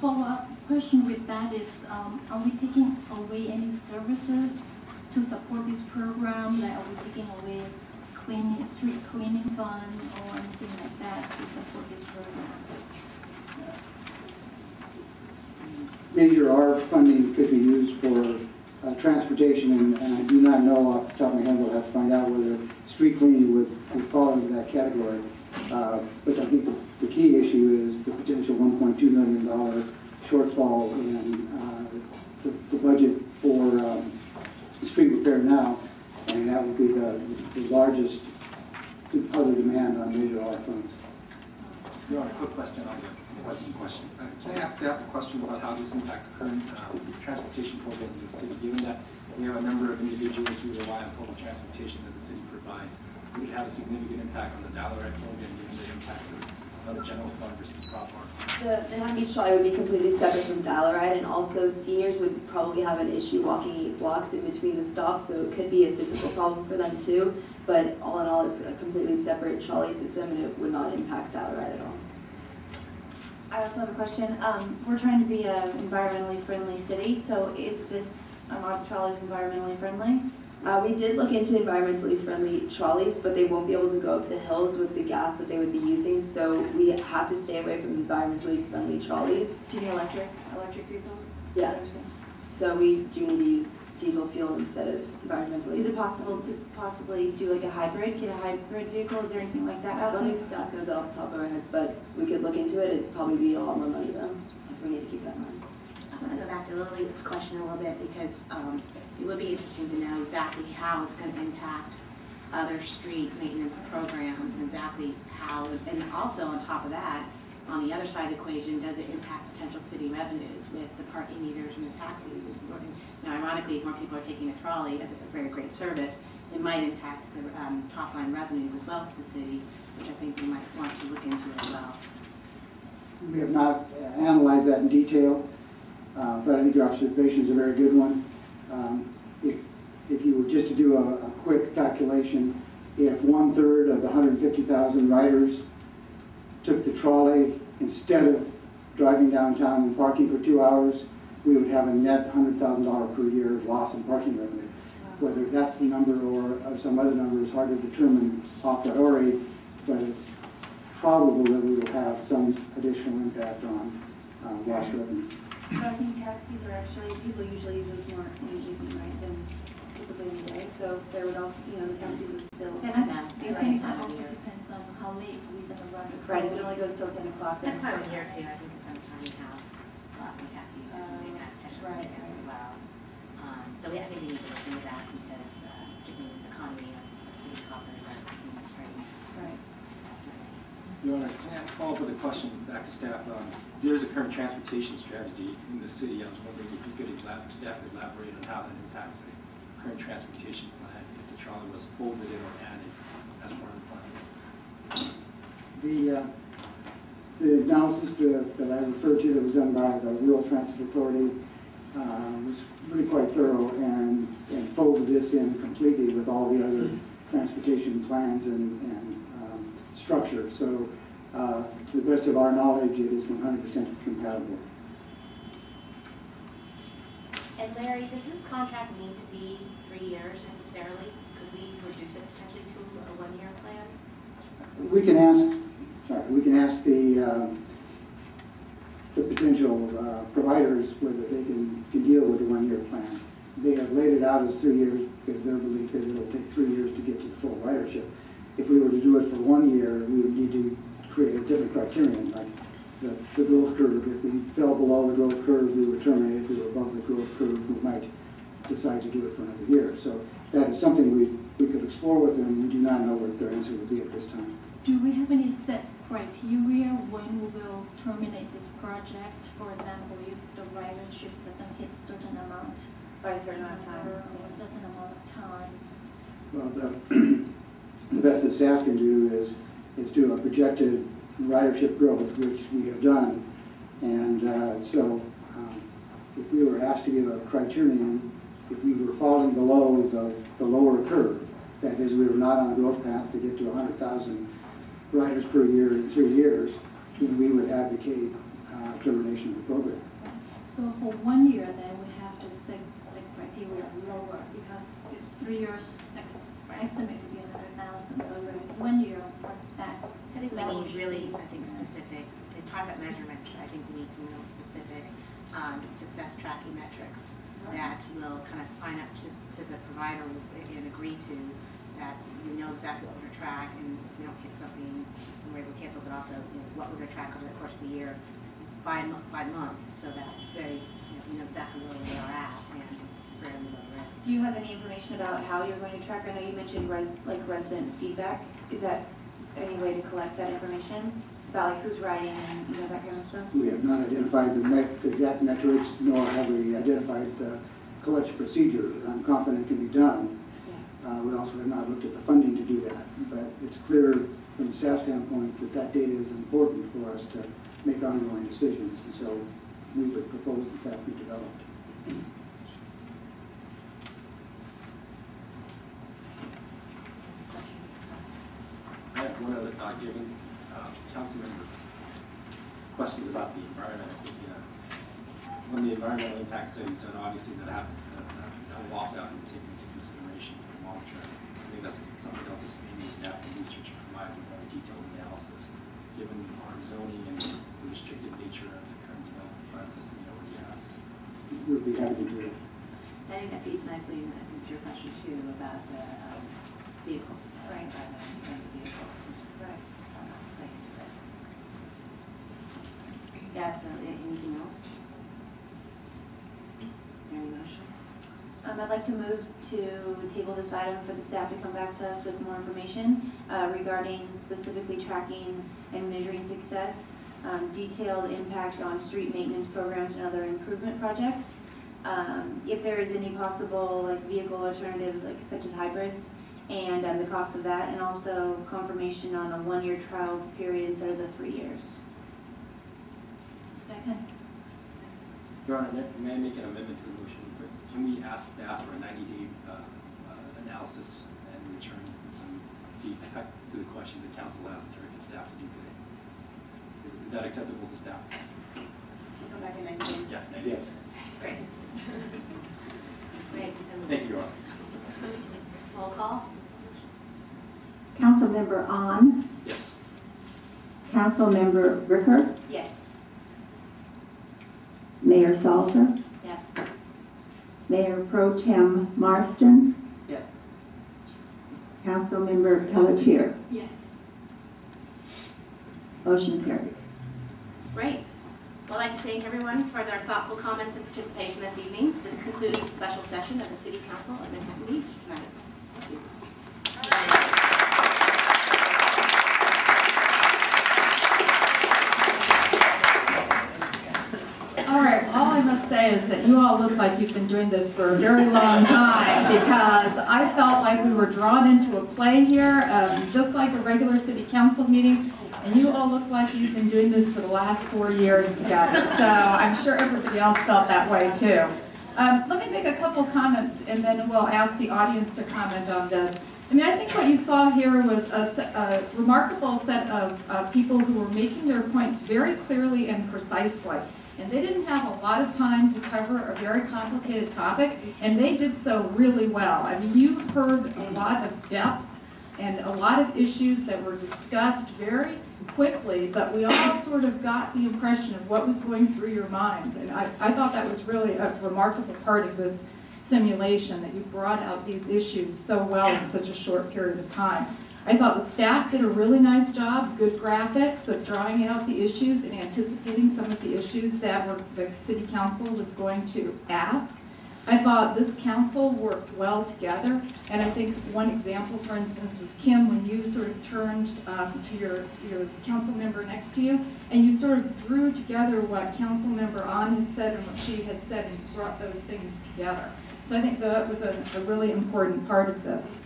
follow-up question with that is, are we taking away any services to support this program? Like, are we taking away street cleaning fund or anything like that to support this program? Major R funding could be used for transportation, and I do not know off the top of my head. We'll have to find out whether street cleaning would fall into that category. But I think the key issue is the potential $1.2 million shortfall in the budget for street repair now, and that would be the largest other demand on major R funds. Your Honor, quick question on the question. Can I ask staff a question about how this impacts current transportation programs in the city, given that we have a number of individuals who rely on public transportation that the city provides? Would it have a significant impact on the Dollarite program, given the impact of the general fund versus prop mark? The Manhattan Beach trolley would be completely separate from Dollarite, and also seniors would probably have an issue walking 8 blocks in between the stops, so it could be a physical problem for them too. But all in all, it's a completely separate trolley system, and it would not impact Dollarite at all. I also have a question. We're trying to be an environmentally friendly city, so is this are the trolleys environmentally friendly? We did look into environmentally friendly trolleys, but they won't be able to go up the hills with the gas that they would be using, so we have to stay away from environmentally friendly trolleys. Do you need electric vehicles? Yeah. So we do need to use diesel fuel instead of environmentally. Is it possible to possibly do like a hybrid, get a hybrid vehicle? Is there anything like that? I don't think staff knows that off the top of our heads, but we could look into it. It'd probably be a lot more money though, so we need to keep that in mind. I'm going to go back to Lily's question a little bit because it would be interesting to know exactly how it's going to impact other street maintenance programs and exactly how, and also on top of that, on the other side of the equation, does it impact potential city revenues with the parking meters and the taxis? Now, ironically, if more people are taking a trolley as a very great service, it might impact the top line revenues as well to the city, which I think we might want to look into as well. We have not analyzed that in detail, but I think your observation is a very good one. If you were just to do a quick calculation, if 1/3 of the 150,000 riders took the trolley instead of driving downtown and parking for 2 hours, we would have a net $100,000 per year loss in parking revenue. Whether that's the number or some other number is hard to determine a priori, but it's probable that we will have some additional impact on lost revenue. So I think taxis are actually, people usually use those more in the evening, right, than typically in the day. So there would also, the taxis would still. And I think that also depends on how late we're going to run the Right, if it only goes till 10 o'clock. This time of year too, I think it's sometime we have a lot more taxi users doing that potentially as well. So I think we need to look into that because particularly this economy of city coffers are constrained. Right. Your Honor, can I follow up with a question back to staff? There's a current transportation strategy in the city. I was wondering if you could staff could elaborate on how that impacts the current transportation plan if the trolley was folded in or added as part of the plan. The analysis that I referred to that was done by the Rural Transit Authority was really quite thorough and folded this in completely with all the other transportation plans and structure. So to the best of our knowledge, it is 100% compatible. And Larry, does this contract need to be 3 years necessarily? Could we reduce it potentially to a 1-year plan? We can ask the potential providers whether they can deal with a 1-year plan. They have laid it out as 3 years because their belief is it will take 3 years to get to the full ridership. If we were to do it for 1 year, we would need to create a different criterion, like the growth curve. If we fell below the growth curve, we would terminate. If we were above the growth curve, we might decide to do it for another year. So that is something we could explore with them. We do not know what their answer would be at this time. Do we have any set criteria when we will terminate this project? For example, if the ridership doesn't hit a certain amount By a certain amount of time. or a certain amount of time? Well, the best that staff can do is do a projected ridership growth, which we have done. And if we were asked to give a criterion, if we were falling below the lower curve, that is, we were not on a growth path to get to 100,000 riders per year in 3 years, then we would advocate termination of the program. So for 1 year, then we have to set the criteria lower because it's 3 years estimate to be 100,000. So we're 1 year for that. I think we level need should really, be- I think, specific, they talk about measurements, but I think we need some real specific success tracking metrics that will kind of sign up to the provider and agree to that we know exactly what we're going to track and we don't get something and we're able to cancel, but also what we're going to track over the course of the year by month so that it's very, we know exactly where we are at and it's fairly low risk. Do you have any information about how you're going to track? I know you mentioned resident feedback. Is that any way to collect that information about like who's writing and that kind of stuff? We have not identified the exact metrics, nor have we identified the collection procedure. I'm confident it can be done. We also have not looked at the funding to do that, but it's clear from the staff standpoint that that data is important for us to make ongoing decisions, and so we would propose that that be developed. I have one other thought, given council member questions about the environment. I think, when the environmental impact study is done, obviously that have to loss out and take into consideration for the long term. I think that's something else that's maybe staff and research provide a more detailed analysis, given our zoning and the restricted nature of the current development process and the ODS. We'd be happy to do it. I think that feeds nicely, I think, to your question too about the vehicles. Right. The vehicles. Right. Yeah, absolutely. Anything else? Any motion? I'd like to move to table this item for the staff to come back to us with more information regarding specifically tracking and measuring success, detailed impact on street maintenance programs and other improvement projects. If there is any possible like vehicle alternatives such as hybrids and the cost of that, and also confirmation on a 1-year trial period instead of the 3 years. Second. Your Honor, may I make an amendment to the motion? Can we ask staff for a 90-day analysis and return some feedback to the questions that council asked directed staff to do today? Is that acceptable to staff? So come back in 90 days? Yeah, 90 days. Great. Great. Thank you, Your Honor. Roll call? Councilmember On, Yes. Councilmember Ricker, Yes. Mayor Salzer, Yes. Mayor Pro Tem Marston, Yes. Councilmember Pelletier. Yes. Motion carried. Great. Well, I'd like to thank everyone for their thoughtful comments and participation this evening. This concludes the special session of the City Council of Manhattan Beach tonight. Thank you. All right, all I must say is that you all look like you've been doing this for a very long time because I felt like we were drawn into a play here, just like a regular city council meeting, and you all look like you've been doing this for the last 4 years together. So I'm sure everybody else felt that way too. Let me make a couple comments and then we'll ask the audience to comment on this. I mean, I think what you saw here was a remarkable set of people who were making their points very clearly and precisely. And they didn't have a lot of time to cover a very complicated topic, and they did so really well. I mean, you heard a lot of depth and a lot of issues that were discussed very quickly, but we all sort of got the impression of what was going through your minds. And I thought that was really a remarkable part of this simulation, that you brought out these issues so well in such a short period of time. I thought the staff did a really nice job, good graphics of drawing out the issues and anticipating some of the issues that the city council was going to ask. I thought this council worked well together, and I think one example, for instance, was Kim, when you sort of turned to your council member next to you, and you sort of drew together what council member On had said and what she had said and brought those things together. So I think that was a really important part of this.